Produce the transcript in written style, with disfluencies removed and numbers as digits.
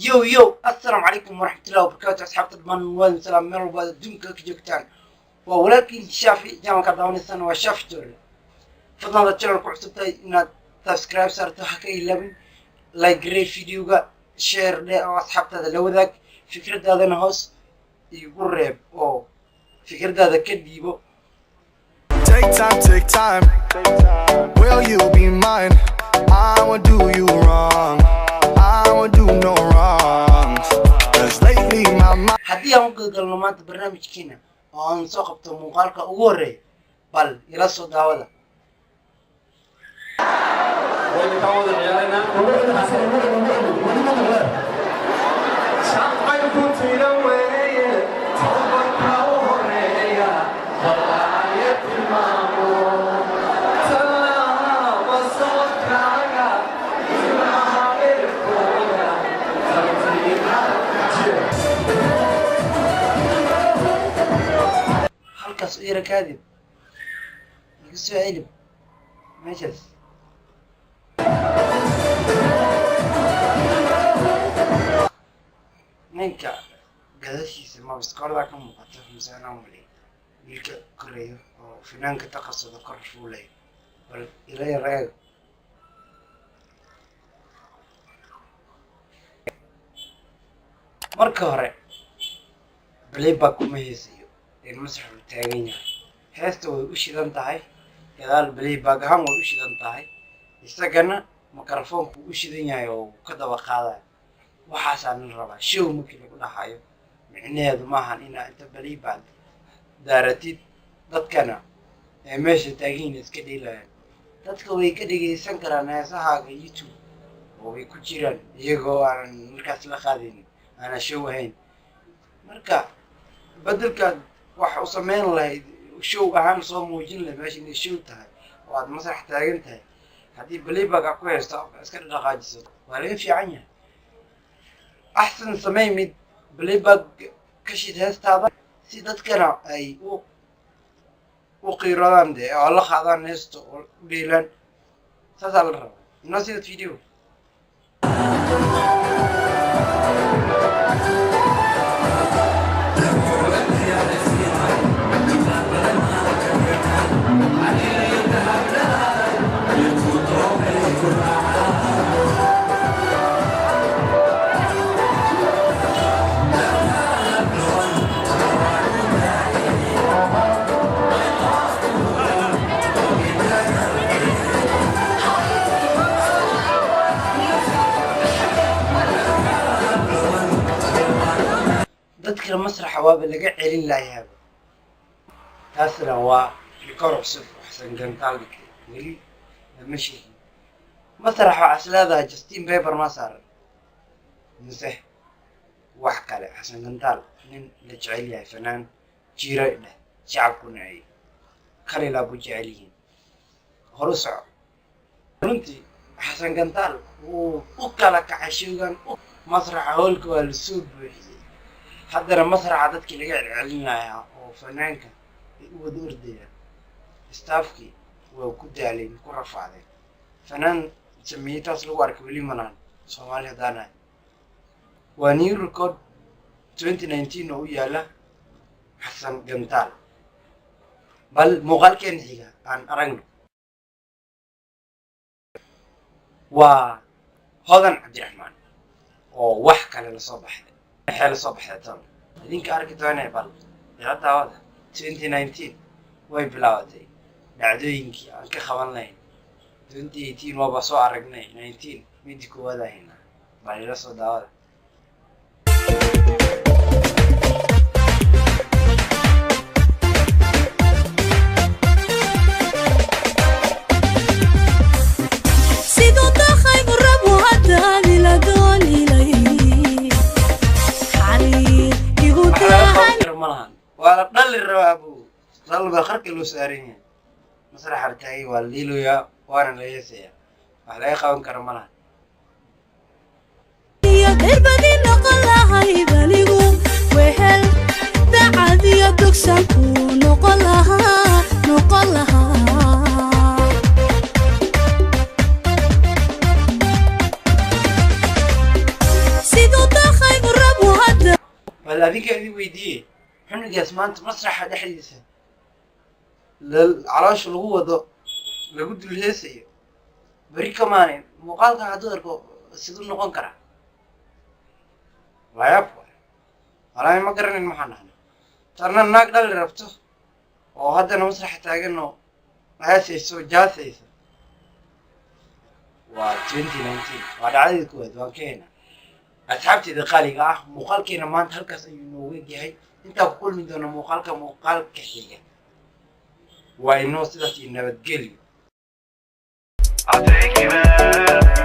يو السلام عليكم ورحمة الله وبركاته أصحاب تضمن وين سلام مرحبا بعد دمك كجوكتان ولكن شافي جامعة كرداون السنة وشاف جوري فضلا ذا channel كعصبتي إن سبسكرايب صارت حكي لبن لايك ريت فيديو شير لي أو أصحاب هذا لو ذاك فكرة هذا نهوس يقول ريب أو فكرة هذا كديبو. Take time, will you be mine? I won't do you wrong, I won't do no wrong. Cause lately my mind haddii aan u gudgalno maanta barnaamijkeena oo aan soo qabto muuqaalka ugu horreeya bal ila soo daawada. halkaas u yara kaadib laga soo celib meeshaas ninka gadashiisa ma biskoorda ka muuqato misaanaan wali wiilka koreeyo oo finaanka taqasuda kor fuulay bal ila yareeg marka hore playback kuma heesayo المسرح التاغينيا هيستو وشيدان تاهي كدال playback ahaan way u shidan tahay isagana mikrofoonku u shidan yahay oo ka daba qaadaya waxaasaan rabaa show markii lagu dhaxayo micnaheedu maahan in inta playback daaratid dadkana ee meesha taagiin iska dhiilayaan dadka way ka dhageysan karaan heesahaaga YouTube oo way ku jiraan iyagoo aan markaas la qaadin ana show ahayn marka badalka waxa uu sameyn lahayd show ahaan soo muujin lahayd meesha inay show tahay oo aad masrax taagan tahay haddii playback ku haysto iska dhaqaajiso waa laga fiican yahay axsan samey mid playback ka shid heestaada si dadkana ay u qiiradaan dee oo la qaadaan heesta oo u dheelaan saasaa la rabaa inoo sida video dadka masraxa waaba laga celin lahayaa taasna waa rikoor cusub waxsan gantaalka weli lama sheegin masraxa waxaa isleedahay Justin Bieber ma saaran mise wax kale xasan gantaal nin la jecel yahay fanaan jiro dheh shacabkuna ay kalila bu jecel yihiin horu soco runtii xasan gantaal uu u kala kacay shaygan masraxa howlka waa la soo buuxiyay haddana masraxa dadkii laga celcelinayaa oo fanaanka ay u wada ordayaan staafkii waa ku daaleen ku rafaadeen fanaan sameeytaas lagu arkay weli manaan Soomaali hadaan waa new record 2019 oo u yaala xasan gantaal bal muuqaalkeen xiga aan aragno waa hodan cabdiraxmaan oo wax kale la soo baxay حال صباح تام هذيك أركض أنا بال يا تعود 2019 وين بلاوتي بعدين كخوان لين 2018 ما بسوا عرقنا 19 ميدي كوادا هنا بالي راسو داود ولا ضل الرابو ضل بخرك لو سارين مسرح ارتاي والليلو يا وانا ليسيا وحلا يخون كرملها يا غربتي نقلها يبلغو وهل بعدي تكسكو نقلها sido بل أذيك هذي ويديه حنا جالس ما أنت مسرح هذا حديثه للعراش اللي هو ذا لقد الهيسية بري كمان مقالك هذا سيدون نقول كرا لا يبغى أنا ما قرن المحنة ترى الناقد اللي ربطه وهذا المسرح تاعي إنه هذا يسوي جالس و 2019 وهذا عادي كود وكينا أصحابتي دقالي مقال كينا ما أنت هلكس إنه ويجي أنت كل من دون مقال كحية وإنه سيدتي إنه بتقلي. I'll take you there.